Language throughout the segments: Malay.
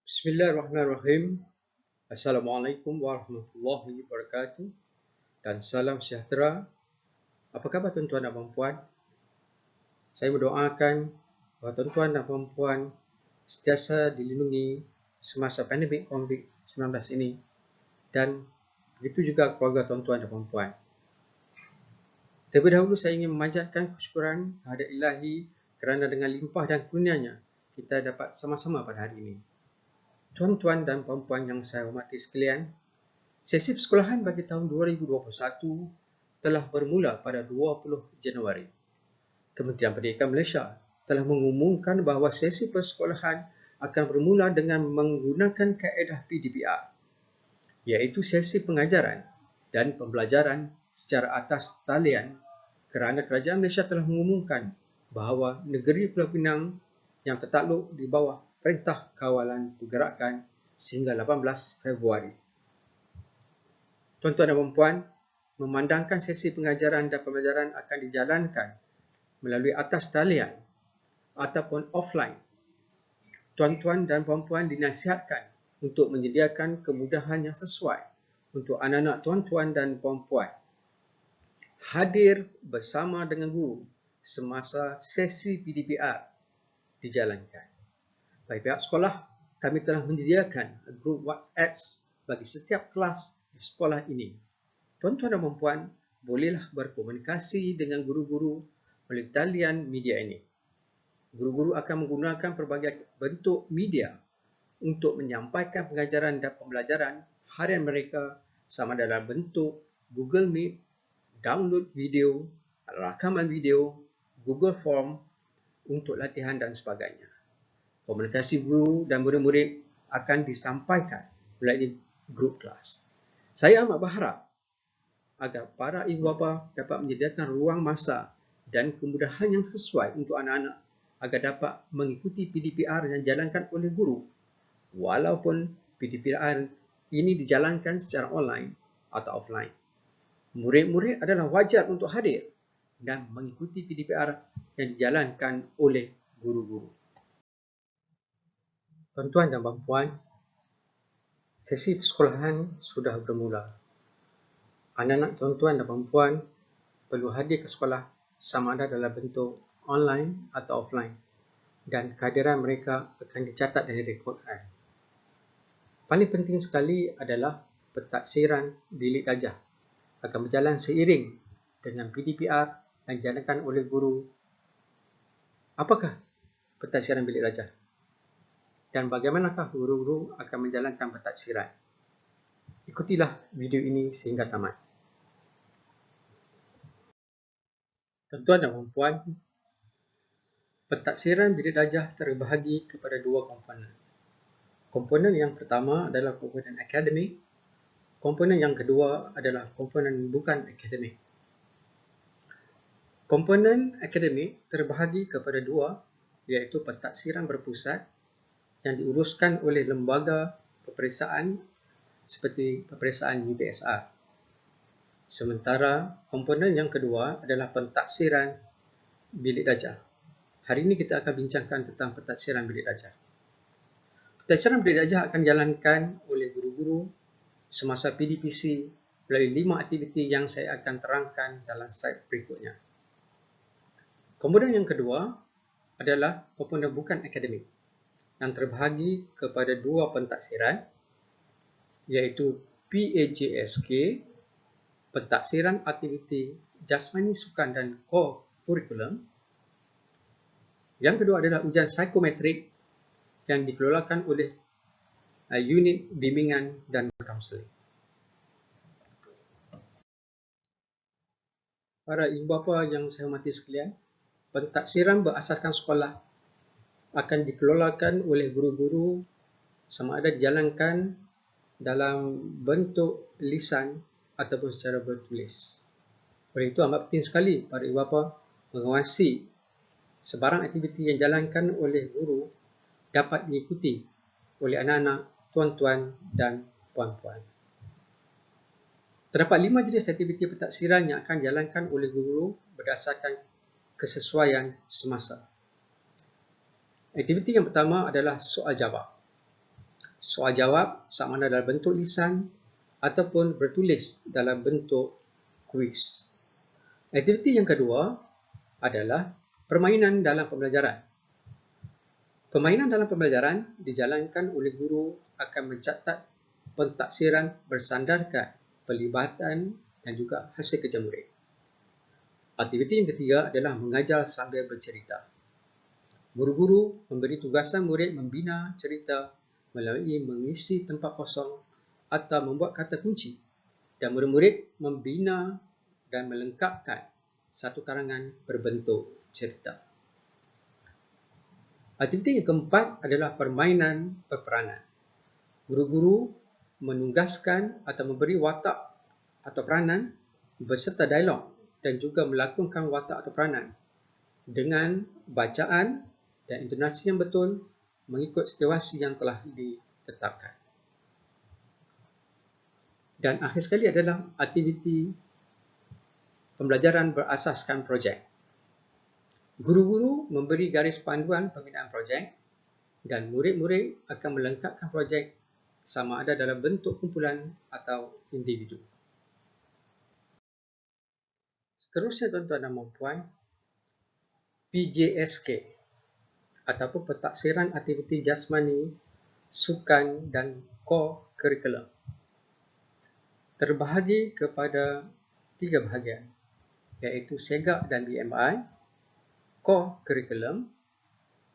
Bismillahirrahmanirrahim. Assalamualaikum warahmatullahi wabarakatuh dan salam sejahtera. Apa khabar tuan-tuan dan puan-puan? Saya mendoakan bahawa tuan-tuan dan puan-puan sentiasa dilindungi semasa pandemik COVID-19 ini dan begitu juga keluarga tuan-tuan dan puan-puan. Terlebih dahulu saya ingin memanjatkan kesyukuran kehadirat Ilahi kerana dengan limpah dan kurnianya kita dapat sama-sama pada hari ini. Tuan-tuan dan puan-puan yang saya hormati sekalian, sesi persekolahan bagi tahun 2021 telah bermula pada 20 Januari. Kementerian Pendidikan Malaysia telah mengumumkan bahawa sesi persekolahan akan bermula dengan menggunakan kaedah PDPR, iaitu sesi pengajaran dan pembelajaran secara atas talian kerana Kerajaan Malaysia telah mengumumkan bahawa negeri Pulau Pinang yang tertakluk di bawah Perintah Kawalan Pergerakan sehingga 18 Februari. Tuan-tuan dan puan-puan, memandangkan sesi pengajaran dan pembelajaran akan dijalankan melalui atas talian ataupun offline. Tuan-tuan dan puan-puan dinasihatkan untuk menyediakan kemudahan yang sesuai untuk anak-anak tuan-tuan dan puan-puan hadir bersama dengan guru semasa sesi PDPR dijalankan. Bagi pihak sekolah, kami telah menyediakan grup WhatsApp bagi setiap kelas di sekolah ini. Tuan-tuan dan puan-puan bolehlah berkomunikasi dengan guru-guru melalui talian media ini. Guru-guru akan menggunakan pelbagai bentuk media untuk menyampaikan pengajaran dan pembelajaran harian mereka sama dalam bentuk Google Meet, download video, rakaman video, Google Form untuk latihan dan sebagainya. Komunikasi guru dan murid-murid akan disampaikan melalui grup kelas. Saya amat berharap agar para ibu bapa dapat menyediakan ruang masa dan kemudahan yang sesuai untuk anak-anak agar dapat mengikuti PDPR yang dijalankan oleh guru, walaupun PDPR ini dijalankan secara online atau offline. Murid-murid adalah wajar untuk hadir dan mengikuti PDPR yang dijalankan oleh guru-guru. Tuan-tuan dan puan-puan, sesi persekolahan sudah bermula. Anak-anak tuan-tuan dan puan-puan perlu hadir ke sekolah sama ada dalam bentuk online atau offline dan kehadiran mereka akan dicatat dan direkodkan. Paling penting sekali adalah pentadsiran bilik darjah akan berjalan seiring dengan PDPR yang dijalankan oleh guru. Apakah pentadsiran bilik darjah? Dan bagaimanakah guru-guru akan menjalankan pentadsiran? Ikutilah video ini sehingga tamat. Tuan-tuan dan puan-puan, pentadsiran bilik darjah terbahagi kepada dua komponen. Komponen yang pertama adalah komponen akademik. Komponen yang kedua adalah komponen bukan akademik. Komponen akademik terbahagi kepada dua, iaitu pentadsiran berpusat yang diuruskan oleh lembaga peperiksaan seperti peperiksaan UPSR. Sementara komponen yang kedua adalah pentadsiran bilik darjah. Hari ini kita akan bincangkan tentang pentadsiran bilik darjah. Pentadsiran bilik darjah akan dijalankan oleh guru-guru semasa PDPC melalui 5 aktiviti yang saya akan terangkan dalam slide berikutnya. Komponen yang kedua adalah komponen bukan akademik yang terbahagi kepada dua pentadsiran, iaitu PAJSK, pentadsiran aktiviti jasmani sukan dan core curriculum. Yang kedua adalah ujian psikometrik yang dikelolakan oleh unit bimbingan dan kaunseling. Para ibu bapa yang saya hormati sekalian, pentadsiran berasaskan sekolah akan dikelolakan oleh guru-guru sama ada dijalankan dalam bentuk lisan ataupun secara bertulis. Oleh itu amat penting sekali para ibu bapa mengawasi sebarang aktiviti yang dijalankan oleh guru dapat diikuti oleh anak-anak, tuan-tuan dan puan-puan. Terdapat 5 jenis aktiviti pentadsiran yang akan dijalankan oleh guru berdasarkan kesesuaian semasa. Aktiviti yang pertama adalah soal jawab. soal jawab sama ada dalam bentuk lisan ataupun bertulis dalam bentuk kuis. Aktiviti yang kedua adalah permainan dalam pembelajaran. Permainan dalam pembelajaran dijalankan oleh guru akan mencatat pentaksiran bersandarkan pelibatan dan juga hasil kerja murid. Aktiviti yang ketiga adalah mengajar sambil bercerita. Guru-guru memberi tugasan murid membina cerita melalui mengisi tempat kosong atau membuat kata kunci dan murid-murid membina dan melengkapkan satu karangan berbentuk cerita. Aktiviti yang keempat adalah permainan peperanan. Guru-guru menugaskan atau memberi watak atau peranan beserta dialog dan juga melakonkan watak atau peranan dengan bacaan dan intonasi yang betul mengikut situasi yang telah ditetapkan. Dan akhir sekali adalah aktiviti pembelajaran berasaskan projek. Guru-guru memberi garis panduan pembinaan projek dan murid-murid akan melengkapkan projek sama ada dalam bentuk kumpulan atau individu. Seterusnya tuan-tuan dan puan, PJSK ataupun pentaksiran aktiviti jasmani, sukan dan core curriculum terbahagi kepada 3 bahagian, iaitu SEGAK dan BMI, core curriculum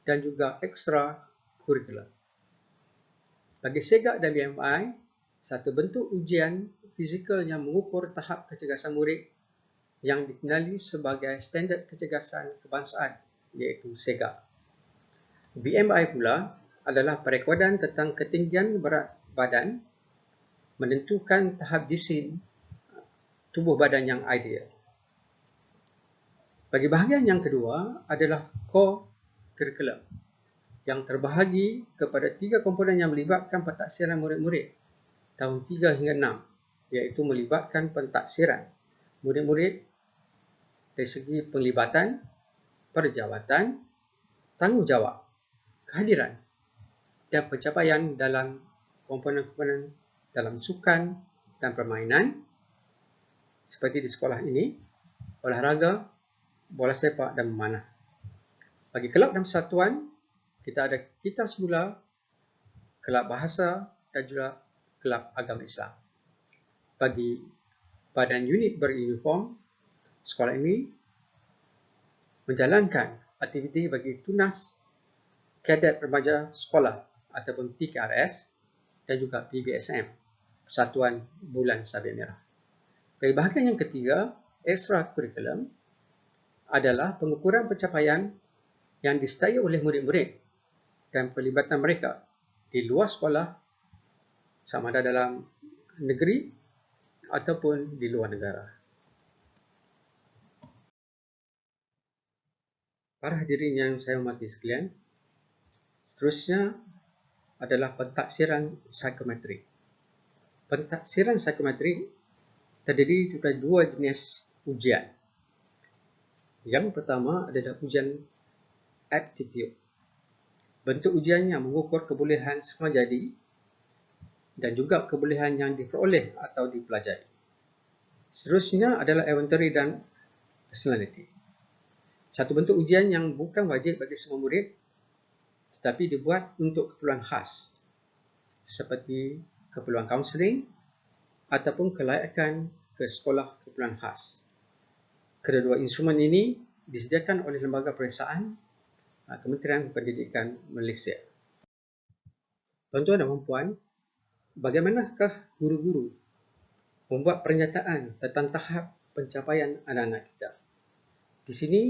dan juga extra curriculum. Bagi SEGAK dan BMI, satu bentuk ujian fizikal yang mengukur tahap kecergasan murid yang dikenali sebagai standard kecergasan kebangsaan, iaitu SEGAK. BMI pula adalah perekodan tentang ketinggian berat badan menentukan tahap jisim tubuh badan yang ideal. Bagi bahagian yang kedua adalah core curriculum yang terbahagi kepada 3 komponen yang melibatkan pentaksiran murid-murid tahun 3 hingga 6, iaitu melibatkan pentaksiran murid-murid dari segi penglibatan, perjawatan, tanggungjawab, kehadiran dan pencapaian dalam komponen-komponen dalam sukan dan permainan seperti di sekolah ini, olahraga, bola sepak dan memanah. Bagi kelab dan persatuan, kita ada kita semula, kelab bahasa dan juga kelab agama Islam. Bagi badan unit beruniform, sekolah ini menjalankan aktiviti bagi tunas kadet remaja sekolah ataupun PKRS dan juga PBSM, Persatuan Bulan Sabit Merah. Bagi bahagian yang ketiga, extra curriculum adalah pengukuran pencapaian yang disertai oleh murid-murid dan pelibatan mereka di luar sekolah sama ada dalam negeri ataupun di luar negara. Para hadirin yang saya hormati sekalian, seterusnya adalah pentaksiran psikometrik. Pentaksiran psikometrik terdiri daripada 2 jenis ujian. Yang pertama adalah ujian aptitude. Bentuk ujian yang mengukur kebolehan semua jadi dan juga kebolehan yang diperoleh atau dipelajari. Seterusnya adalah inventory dan personality. Satu bentuk ujian yang bukan wajib bagi semua murid tetapi dibuat untuk keperluan khas seperti keperluan kaunseling ataupun kelayakan ke sekolah keperluan khas. Kedua-dua instrumen ini disediakan oleh Lembaga Peperiksaan Kementerian Pendidikan Malaysia. Tuan-tuan dan puan, bagaimanakah guru-guru membuat pernyataan tentang tahap pencapaian anak-anak kita? Di sini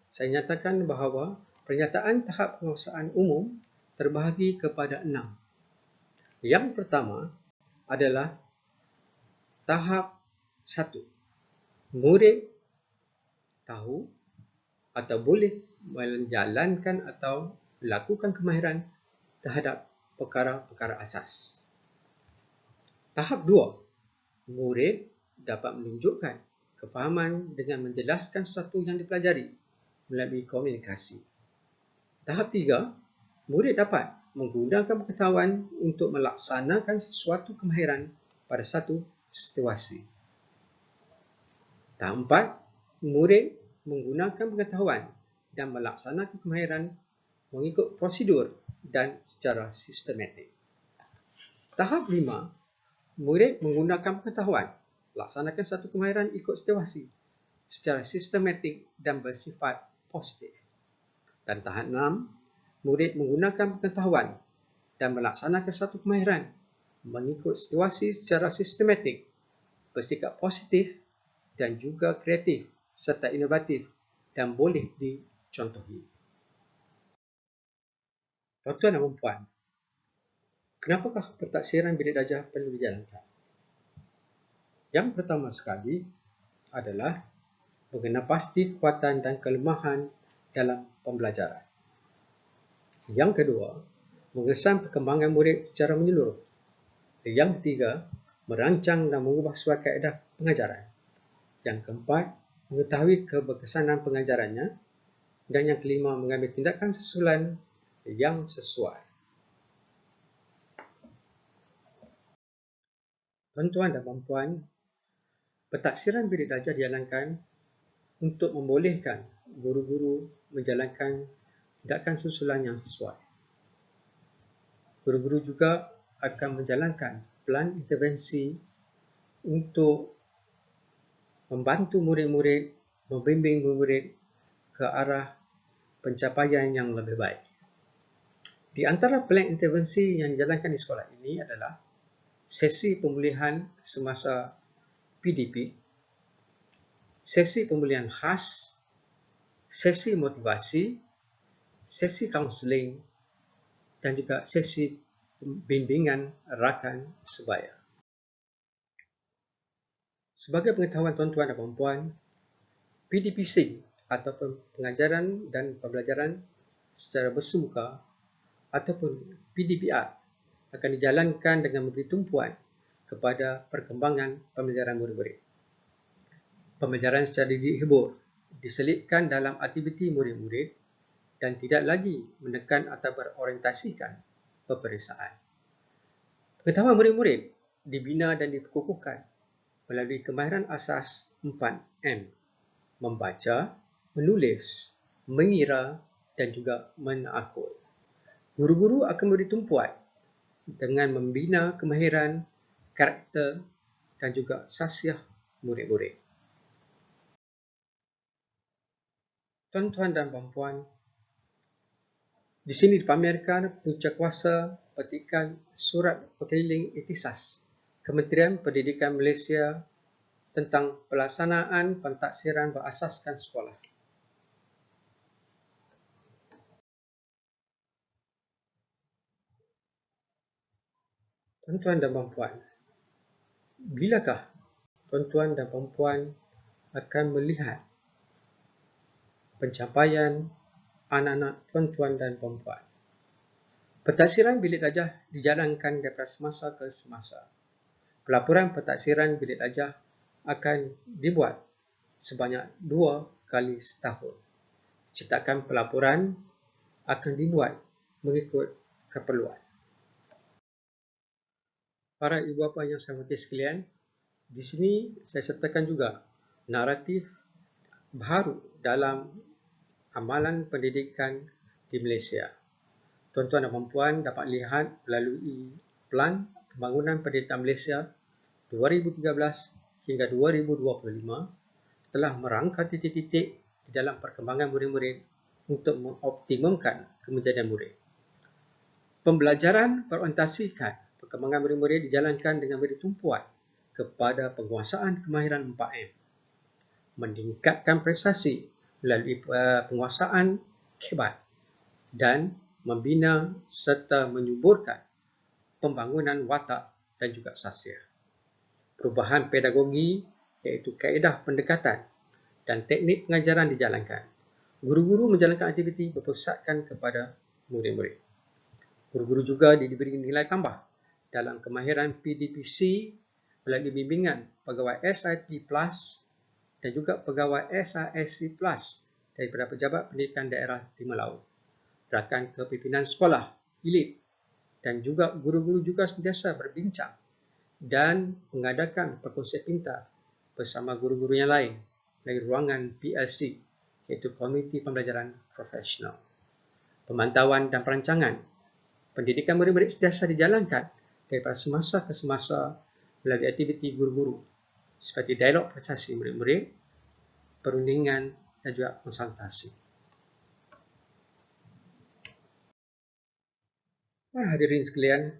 saya nyatakan bahawa pernyataan tahap penguasaan umum terbahagi kepada 6. Yang pertama adalah tahap 1. Murid tahu atau boleh menjalankan atau melakukan kemahiran terhadap perkara-perkara asas. Tahap 2. Murid dapat menunjukkan kefahaman dengan menjelaskan sesuatu yang dipelajari melalui komunikasi. Tahap 3. Murid dapat menggunakan pengetahuan untuk melaksanakan sesuatu kemahiran pada satu situasi. Tahap 4, murid menggunakan pengetahuan dan melaksanakan kemahiran mengikut prosedur dan secara sistematik. Tahap 5, murid menggunakan pengetahuan melaksanakan satu kemahiran ikut situasi secara sistematik dan bersifat positif. Dan tahap 6, murid menggunakan pengetahuan dan melaksanakan satu kemahiran mengikut situasi secara sistematik, bersikap positif dan juga kreatif serta inovatif dan boleh dicontohi. Tuan-tuan dan puan, kenapakah pentaksiran bilik darjah perlu dijalankan? Yang pertama sekali adalah mengenal pasti kekuatan dan kelemahan dalam pembelajaran. Yang kedua, mengesan perkembangan murid secara menyeluruh. Yang ketiga, merancang dan mengubah suatu kaedah pengajaran. Yang keempat, mengetahui keberkesanan pengajarannya. Dan yang kelima, mengambil tindakan susulan yang sesuai. Tuan-tuan dan puan, pentaksiran bilik darjah dijalankan untuk membolehkan guru-guru menjalankan tindakan susulan yang sesuai. Guru-guru juga akan menjalankan pelan intervensi untuk membantu murid-murid, membimbing murid ke arah pencapaian yang lebih baik. Di antara pelan intervensi yang dijalankan di sekolah ini adalah sesi pemulihan semasa PDP, sesi pemulihan khas, sesi motivasi, sesi kaunseling dan juga sesi bimbingan rakan sebaya. Sebagai pengetahuan tuan-tuan dan puan, PDPC ataupun pengajaran dan pembelajaran secara bersemuka ataupun PDPR akan dijalankan dengan memberi tumpuan kepada perkembangan pembelajaran murid-murid. Pembelajaran secara dihibur diselipkan dalam aktiviti murid-murid dan tidak lagi menekan atau berorientasikan peperiksaan. Pengetahuan murid-murid dibina dan dikukuhkan melalui kemahiran asas 4M, membaca, menulis, mengira dan juga menakul. Guru-guru akan memberi tumpuan dengan membina kemahiran, karakter dan juga khasiat murid-murid. Tuan-tuan dan puan, di sini dipamerkan punca kuasa petikan surat berkeliling ikhtisas Kementerian Pendidikan Malaysia tentang pelaksanaan pentaksiran berasaskan sekolah. Tuan-tuan dan puan, bilakah tuan-tuan dan puan akan melihat pencapaian anak-anak tuan-tuan dan puan? Pentaksiran bilik darjah dijalankan daripada semasa ke semasa. Pelaporan pentaksiran bilik darjah akan dibuat sebanyak 2 kali setahun. Cetakan pelaporan akan dibuat mengikut keperluan. Para ibu bapa yang saya hormati sekalian, di sini saya sertakan juga naratif baru dalam amalan pendidikan di Malaysia. Tuan-tuan dan puan dapat lihat melalui Pelan Pembangunan Pendidikan Malaysia 2013 hingga 2025 telah merangka titik-titik di dalam perkembangan murid-murid untuk mengoptimumkan kemenjadian murid. Pembelajaran berorientasikan perkembangan murid-murid dijalankan dengan beri tumpuan kepada penguasaan kemahiran 4M, meningkatkan prestasi melalui penguasaan hebat dan membina serta menyuburkan pembangunan watak dan juga khasiat. Perubahan pedagogi iaitu kaedah pendekatan dan teknik pengajaran dijalankan. Guru-guru menjalankan aktiviti berpusatkan kepada murid-murid. Guru-guru juga diberi nilai tambah dalam kemahiran PDPC melalui bimbingan pegawai SIP Plus dan juga pegawai SISC Plus daripada Pejabat Pendidikan Daerah Timur Laut, Rakan Kepimpinan Sekolah elit dan juga guru-guru juga sentiasa berbincang dan mengadakan perkongsian pintar bersama guru-guru yang lain dari ruangan PLC, iaitu Komiti Pembelajaran Profesional. Pemantauan dan perancangan pendidikan murid-murid sentiasa dijalankan daripada semasa ke semasa melalui aktiviti guru-guru seperti dialog prestasi murid-murid, perundingan dan juga konsultasi. Hadirin sekalian,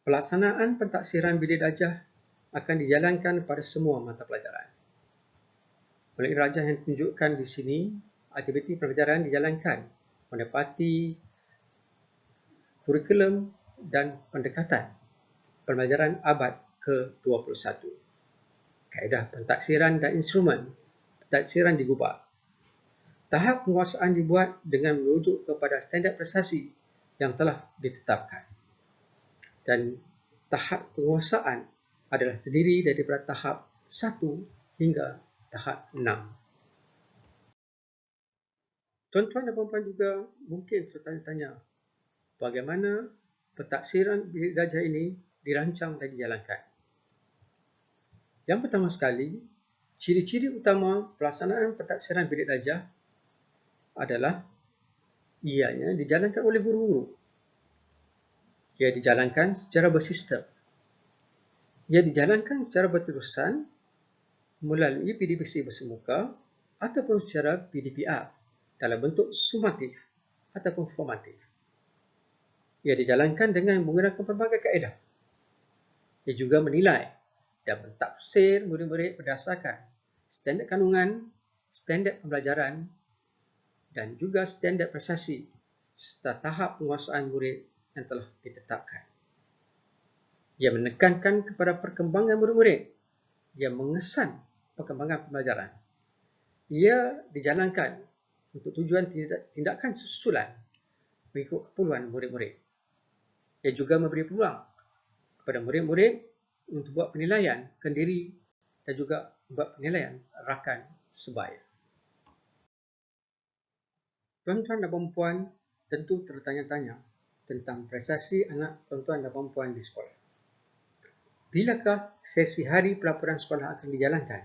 pelaksanaan pentaksiran bilik darjah akan dijalankan pada semua mata pelajaran. Bilik darjah yang ditunjukkan di sini, aktiviti pembelajaran dijalankan menepati kurikulum dan pendekatan pembelajaran abad ke-21. Kaedah pentaksiran dan instrumen pentaksiran digubah. Tahap penguasaan dibuat dengan merujuk kepada standard prestasi yang telah ditetapkan. Dan tahap penguasaan adalah terdiri daripada tahap 1 hingga tahap 6. Tuan-tuan dan puan-puan juga mungkin bertanya-tanya, bagaimana pentaksiran bilik darjah ini dirancang dan dijalankan? Yang pertama sekali, ciri-ciri utama pelaksanaan pentaksiran bilik darjah adalah ianya dijalankan oleh guru-guru. Ia dijalankan secara bersistem. Ia dijalankan secara berterusan melalui PDPC bersemuka ataupun secara PDPR dalam bentuk sumatif ataupun formatif. Ia dijalankan dengan menggunakan pelbagai kaedah. Ia juga menilai dan mentafsir murid-murid berdasarkan standard kandungan, standard pembelajaran dan juga standard prestasi serta tahap penguasaan murid yang telah ditetapkan. Ia menekankan kepada perkembangan murid-murid. Ia mengesan perkembangan pembelajaran. Ia dijalankan untuk tujuan tindakan susulan mengikut keperluan murid-murid. Ia juga memberi peluang kepada murid-murid untuk buat penilaian kendiri dan juga buat penilaian rakan sebaya. Tuan-tuan dan puan-puan tentu tertanya-tanya tentang prestasi anak tuan-tuan dan puan-puan di sekolah. Bilakah sesi hari pelaporan sekolah akan dijalankan?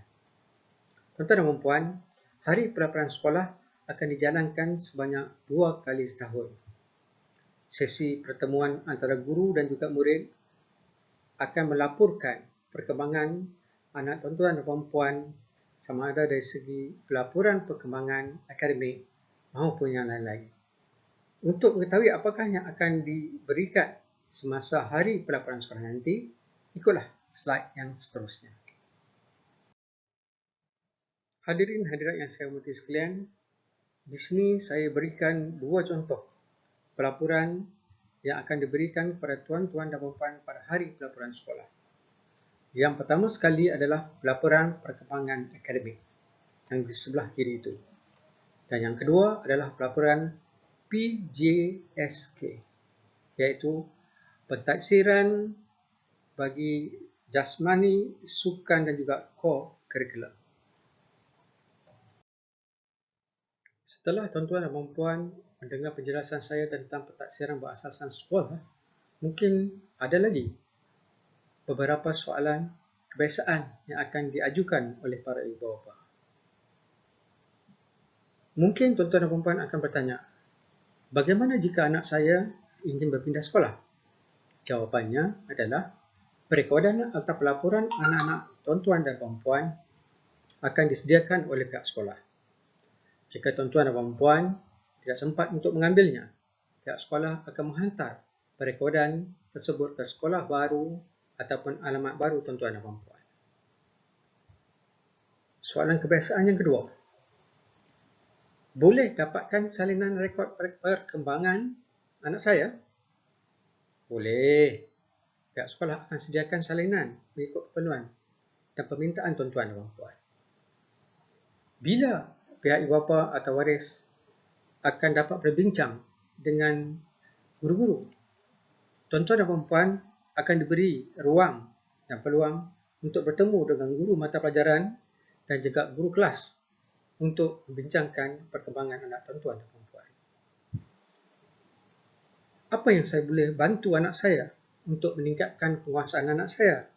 Tuan-tuan dan puan-puan, hari pelaporan sekolah akan dijalankan sebanyak 2 kali setahun. Sesi pertemuan antara guru dan juga murid akan melaporkan perkembangan anak tuan-tuan dan puan-puan sama ada dari segi pelaporan perkembangan akademik maupun yang lain-lain. Untuk mengetahui apakah yang akan diberikan semasa hari pelaporan sekolah nanti, ikutlah slide yang seterusnya. Hadirin hadirat yang saya hormati sekalian, di sini saya berikan 2 contoh pelaporan yang akan diberikan kepada tuan-tuan dan puan-puan pada hari pelaporan sekolah. Yang pertama sekali adalah pelaporan perkembangan akademik yang di sebelah kiri itu. Dan yang kedua adalah pelaporan PJSK, iaitu pentaksiran bagi jasmani, sukan dan juga core curriculum. Setelah tuan-tuan dan puan-puan mendengar penjelasan saya tentang pentaksiran berasaskan sekolah, mungkin ada lagi beberapa soalan kebiasaan yang akan diajukan oleh para ibu bapa. Mungkin tuan-tuan dan puan-puan akan bertanya, bagaimana jika anak saya ingin berpindah sekolah? Jawapannya adalah perekodan atau pelaporan anak-anak tuan-tuan dan puan-puan akan disediakan oleh pihak sekolah. Jika tuan-tuan dan puan-puan tidak sempat untuk mengambilnya, pihak sekolah akan menghantar perekodan tersebut ke sekolah baru ataupun alamat baru tuan-tuan dan puan-puan. Soalan kebiasaan yang kedua, boleh dapatkan salinan rekod perkembangan anak saya? Boleh. Pihak sekolah akan sediakan salinan mengikut keperluan dan permintaan tuan-tuan dan puan-puan. Bila pihak ibu bapa atau waris akan dapat berbincang dengan guru-guru, tuan-tuan dan puan-puan akan diberi ruang dan peluang untuk bertemu dengan guru mata pelajaran dan juga guru kelas untuk membincangkan perkembangan anak tuan-tuan dan puan-puan. Apa yang saya boleh bantu anak saya untuk meningkatkan penguasaan anak saya?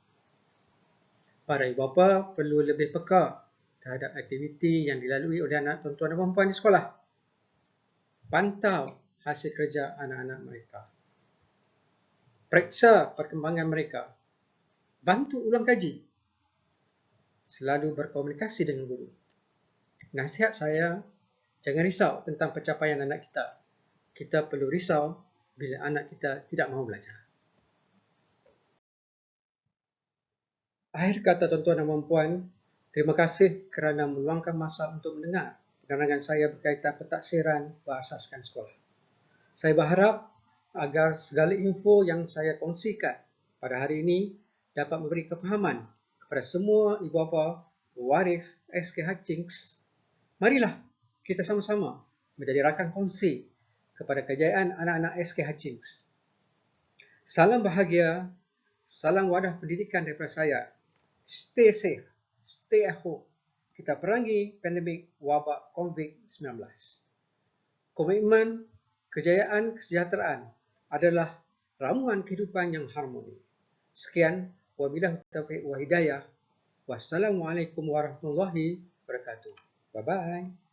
Para ibu bapa perlu lebih peka terhadap aktiviti yang dilalui oleh anak tuan-tuan dan puan-puan di sekolah. Pantau hasil kerja anak-anak mereka. Periksa perkembangan mereka. Bantu ulang kaji. Selalu berkomunikasi dengan guru. Nasihat saya, jangan risau tentang pencapaian anak kita. Kita perlu risau bila anak kita tidak mahu belajar. Akhir kata tuan-tuan dan puan-puan, terima kasih kerana meluangkan masa untuk mendengar penerangan saya berkaitan pentaksiran berasaskan sekolah. Saya berharap agar segala info yang saya kongsikan pada hari ini dapat memberi kefahaman kepada semua ibu bapa waris SK Hutchings. Marilah kita sama-sama menjadi rakan kongsi kepada kejayaan anak-anak SK Hutchings. Salam bahagia, salam wadah pendidikan daripada saya. Stay safe, stay at home. Kita perangi pandemik wabak COVID-19. Komitmen kejayaan kesejahteraan adalah ramuan kehidupan yang harmoni. Sekian, wabillahi taufiq wa hidayah. Wassalamualaikum warahmatullahi wabarakatuh. Bye-bye.